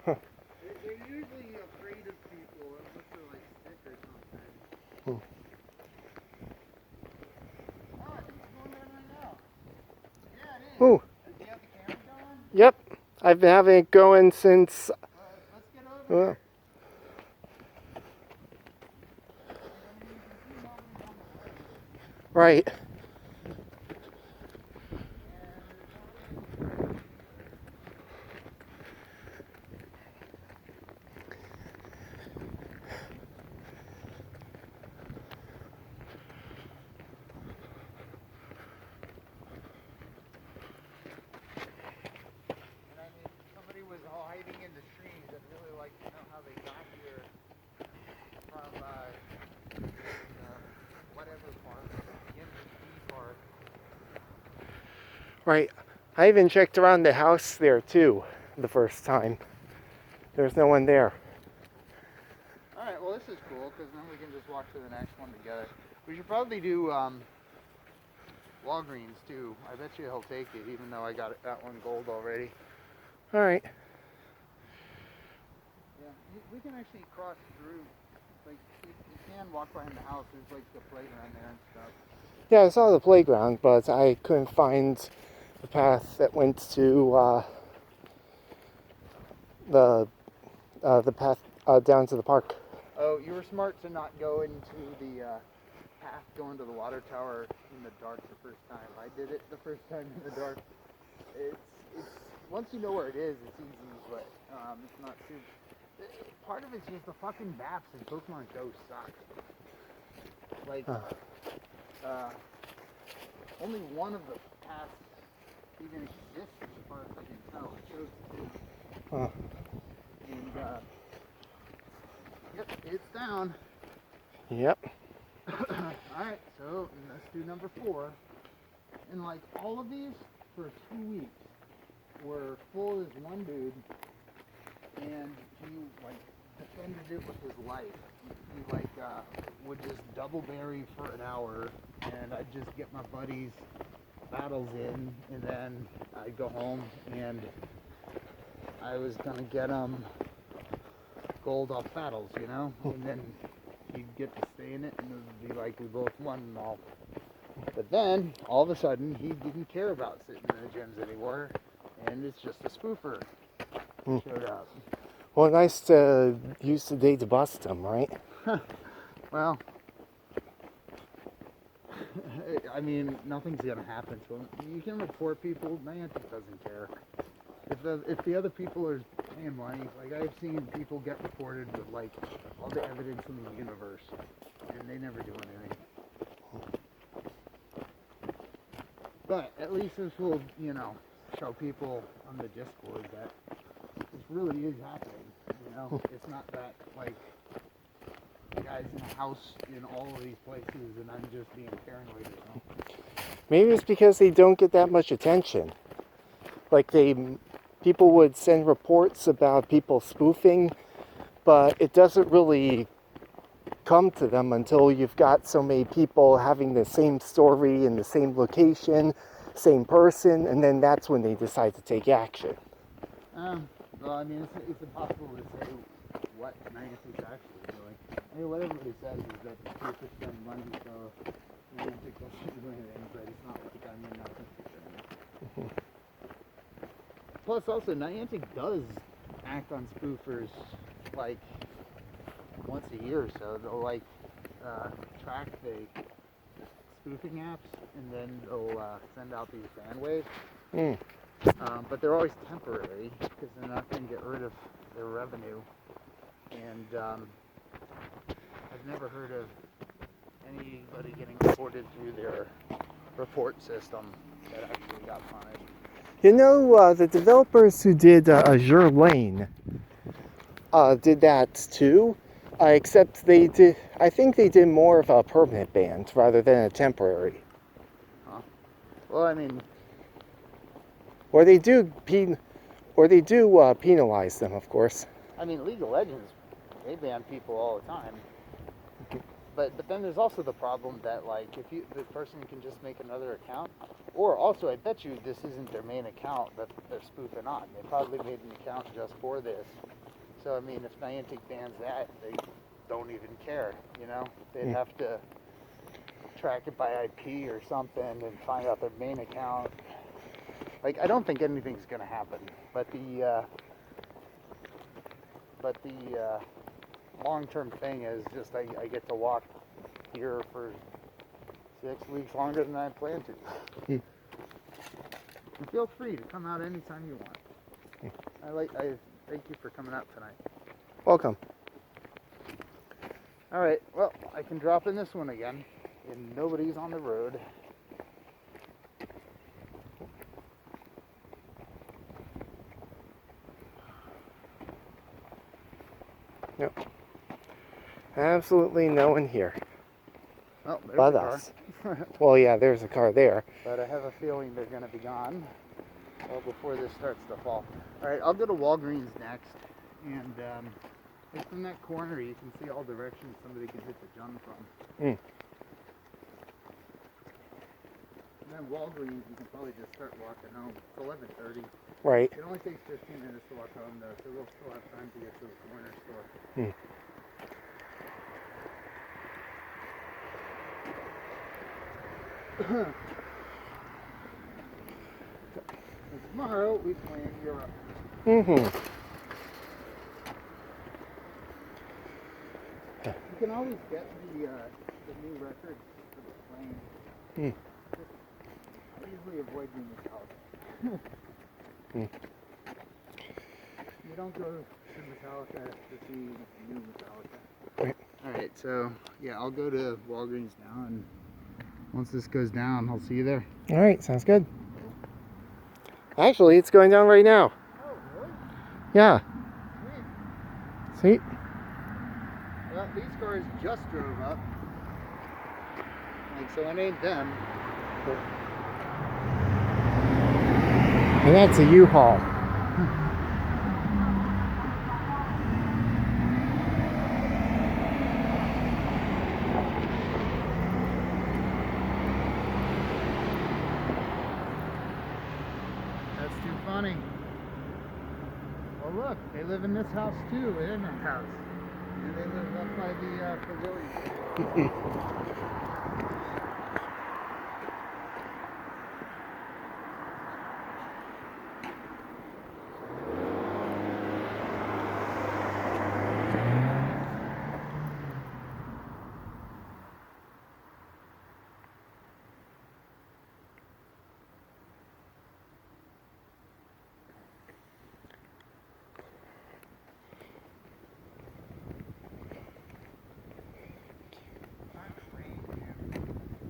They're usually afraid of people unless they're like sick or something. Hmm. Oh, I think it's going on right now. Yeah, it is. Ooh, Do you have the camera going? yep. I've been having it going since. Let's get over Well, here. I mean, you can see nobody's on the way. right. And there's nothing. And I mean, somebody was all hiding in the trees. I'd really like to know how they got here from whatever park, the MVP park. Right. I even checked around the house there too the first time. There's no one there. All right, well, this is cool because then we can just walk to the next one together. We should probably do Walgreens too. I bet you he'll take it, even though I got that one gold already. All right. Yeah, we can actually cross through. Like, you can walk behind the house. There's like the playground there and stuff. Yeah, I saw the playground, but I couldn't find the path that went to the path down to the park. Oh, you were smart to not go into the path going to the water tower in the dark the first time. I did it the first time in the dark. It's once you know where it is, it's easy, but it's not too. Part of it's just the fucking maps in Pokemon Go suck. Like, only one of the paths even exists as far as I can tell. It shows two. And yep, it's down. Yep. Alright, so let's do number 4. And like all of these for 2 weeks were full as one dude, and he like defended it with his life. He like would just double berry for an hour, and I'd just get my buddies battles in, and then I'd go home and I was gonna get gold off battles, you know, and then he'd get to stay in it, and it would be like we both won and all. But then all of a sudden he didn't care about sitting in the gyms anymore, and it's just a spoofer showed up. Well, nice to use the day to bust him, right? Well, I mean, nothing's gonna happen to him. You can report people. Niantic doesn't care. If the other people are paying money, like I've seen people get reported with like all the evidence in the universe, and they never do anything. But at least this will, you know, show people on the Discord that this really is happening. You know, it's not that like the guy's in a house in all of these places and I'm just being paranoid or something. Maybe it's because they don't get that much attention. Like people would send reports about people spoofing, but it doesn't really come to them until you've got so many people having the same story in the same location, same person, and then that's when they decide to take action. Well, I mean, it's impossible to say what Niantic's actually doing. I mean, what everybody says is that the people spend money, so Niantic doesn't do anything, but it's not like I mean nothing. Plus, also, Niantic does act on spoofers, like, once a year or so. They'll, like, track the spoofing apps, and then they'll send out these fan waves. But they're always temporary, because they're not going to get rid of their revenue. And I've never heard of anybody getting reported through their report system that actually got punished. You know, the developers who did Azure Lane did that too, except they did. I think they did more of a permanent ban rather than a temporary. Huh. Well, I mean, Or they do penalize them, of course. League of Legends, they ban people all the time. but then there's also the problem that like if the person can just make another account, or also I bet you this isn't their main account that they're spoofing on. They probably made an account just for this. So I mean, if Niantic bans that, they don't even care. You know, they'd have to track it by IP or something and find out their main account. Like, I don't think anything's gonna happen, but the long-term thing is just I get to walk here for 6 weeks longer than I planned to. And feel free to come out anytime you want. I thank you for coming out tonight. Welcome. All right, well, I can drop in this one again, and nobody's on the road. Yep. Absolutely no one here. Oh, there's But a car. us. Well, yeah, there's a car there. But I have a feeling they're going to be gone well before this starts to fall. All right, I'll go to Walgreens next, and from that corner you can see all directions somebody can hit the jump from. Mm. And then Walgreens, you can probably just start walking home. It's 11:30. Right. It only takes 15 minutes to walk home, though, so we'll still have time to get to the corner store. Mm. And tomorrow we plan Europe. Mm-hmm. You can always get the new records for the plane. Mm. I usually avoid doing this out. You don't go to Metallica to see new Metallica. Right. Alright, so yeah, I'll go to Walgreens now, and once this goes down, I'll see you there. All right, sounds good. Actually, it's going down right now. Oh, really? Yeah. Sweet. See? Well, these cars just drove up. Like, so it ain't them. And that's a U-Haul. That's too funny. Well, look, they live in this house too, in that house. And they live up by the pavilion.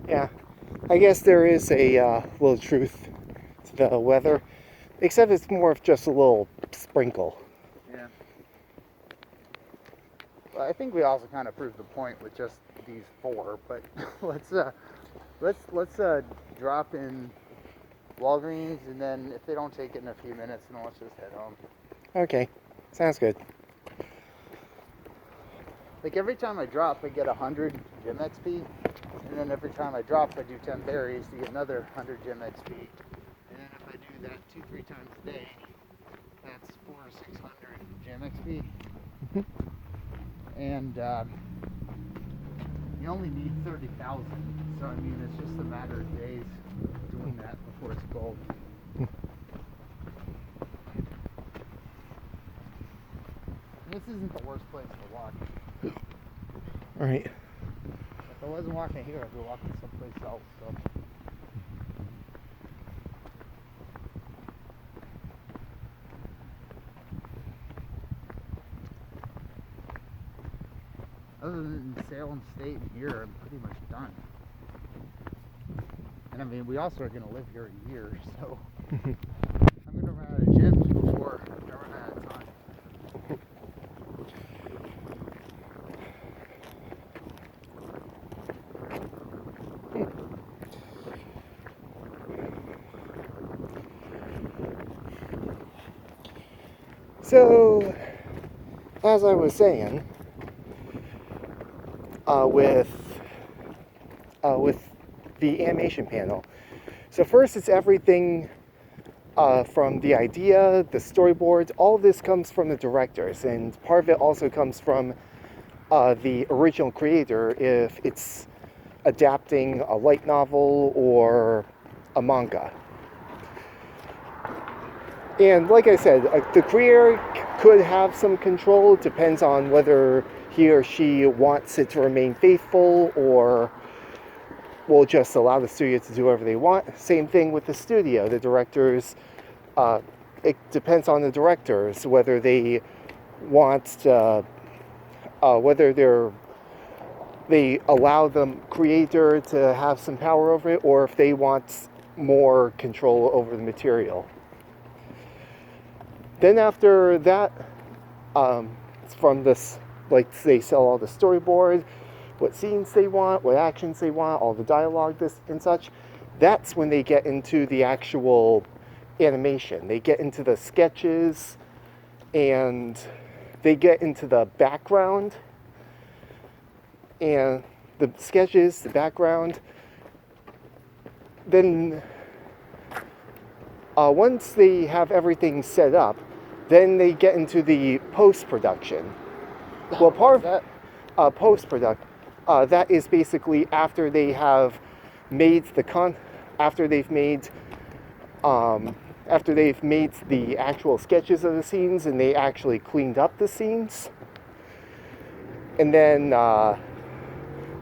Yeah. I guess there is a little truth to the weather. Except it's more of just a little sprinkle. Yeah. Well, I think we also kind of proved the point with just these four, but let's drop in Walgreens, and then if they don't take it in a few minutes, then let's just head home. Okay. Sounds good. Like every time I drop, I get 100 gym XP, and then every time I drop, I do 10 berries to get another 100 gym XP. And then if I do that 2-3 times a day, that's 400 or 600 gym XP. And you only need 30,000, so I mean it's just a matter of days doing that before it's gold. This isn't the worst place to walk. All right. If I wasn't walking here, I'd be walking someplace else. So. Other than Salem State and here, I'm pretty much done. And I mean, we also are going to live here a year, so I'm going to run out of gyms before I run out of time. So, as I was saying, with the animation panel. So first, it's everything from the idea, the storyboards. All of this comes from the directors, and part of it also comes from the original creator if it's adapting a light novel or a manga. And like I said, the creator could have some control. It depends on whether he or she wants it to remain faithful or will just allow the studio to do whatever they want. Same thing with the studio. The directors, it depends on the directors whether they want to, whether they allow the creator to have some power over it, or if they want more control over the material. Then after that, from this, like they sell all the storyboard, what scenes they want, what actions they want, all the dialogue, this and such. That's when they get into the actual animation. They get into the sketches, and they get into the background, and the sketches, the background. Then once they have everything set up, then they get into the post-production. Well, part of post-production, that is basically after they have made after they've made the actual sketches of the scenes and they actually cleaned up the scenes, and then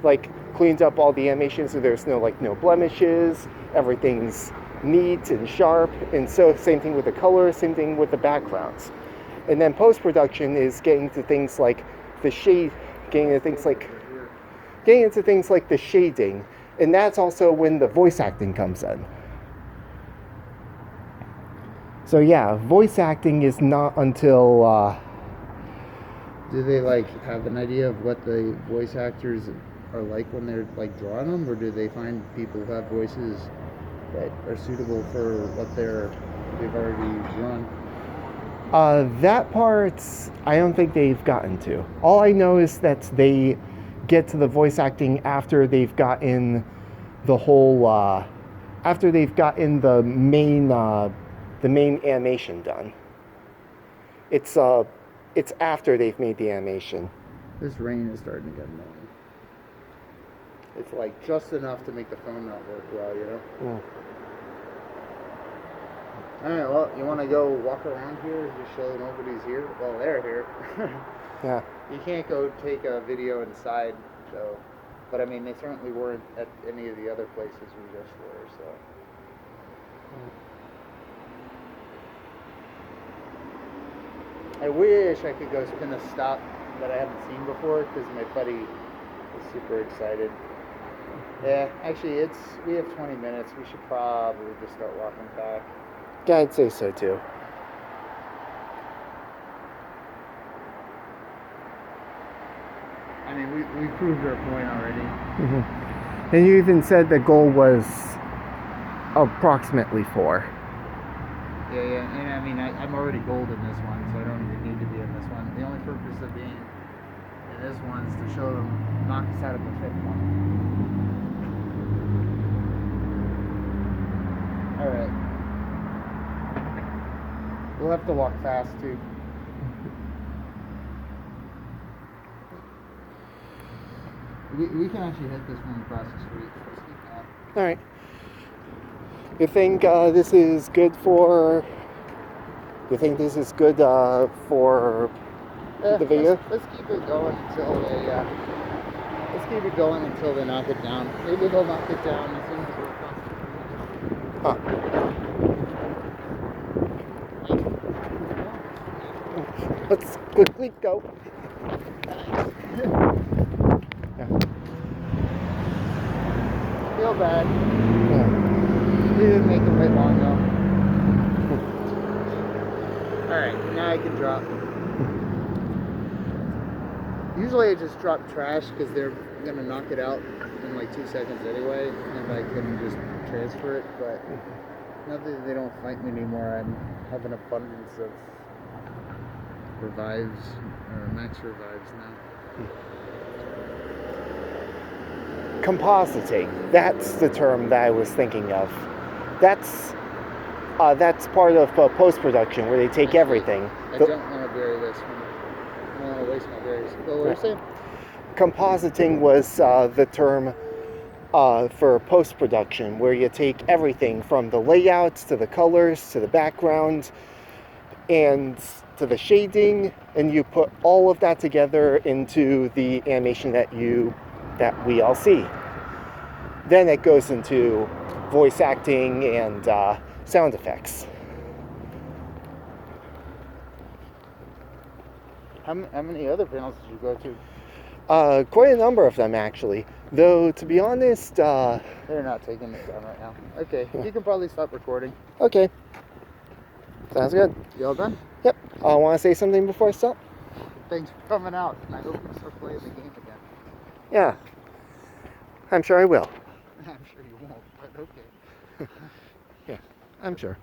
like cleaned up all the animation so there's no blemishes, everything's neat and sharp. And so same thing with the color, same thing with the backgrounds. And then post-production is getting to things like the shade, getting into things like the shading, and that's also when the voice acting comes in. So yeah, voice acting is not until do they like have an idea of what the voice actors are like when they're like drawing them, or do they find people who have voices that are suitable for what they've already drawn? That part I don't think they've gotten to. All I know is that they get to the voice acting after they've gotten the whole after they've gotten the main animation done. It's after they've made the animation. This rain is starting to get annoying. It's like just enough to make the phone not work well, you know? Mm. Alright, well, you want to go walk around here and just show nobody's here? Well, they're here. Yeah. You can't go take a video inside, though. But I mean, they certainly weren't at any of the other places we just were, so. I wish I could go spin a stop that I haven't seen before, because my buddy is super excited. Yeah, actually, we have 20 minutes. We should probably just start walking back. Yeah, I'd say so too. I mean, we proved our point already. Mm-hmm. And you even said the goal was approximately 4. Yeah, and I mean, I'm already gold in this one, so I don't even need to be in this one. The only purpose of being in this one is to show them knock us out of the 5th one. Alright. We'll have to walk fast, too. We can actually hit this one across the street. Let's keep going. Alright. You think this is good for... You think this is good for the video? Let's keep it going until they... let's keep it going until they knock it down. Maybe they'll knock it down as soon as we're across the street. Let's quickly go. Yeah. Feel bad. Yeah. We didn't make them wait long though. Alright, now I can drop. Usually I just drop trash because they're gonna knock it out in like 2 seconds anyway, and I can just transfer it, but now that they don't fight me anymore, I have an abundance of revives, or max revives now. compositing. That's the term that I was thinking of. That's part of post-production where they take everything. I don't want to bury this one. I don't want to waste my berries. Well, what are you saying? Compositing was the term for post-production, where you take everything from the layouts to the colors to the background and to the shading, and you put all of that together into the animation that we all see. Then it goes into voice acting and sound effects. How many other panels did you go to? Quite a number of them, actually. Though, to be honest... They're not taking it down right now. Okay, you can probably stop recording. Okay. Sounds good. You all done? Yep. I want to say something before I stop? Thanks for coming out, and I hope you start playing the game again. Yeah. I'm sure I will. I'm sure you won't, but okay. Yeah, I'm sure.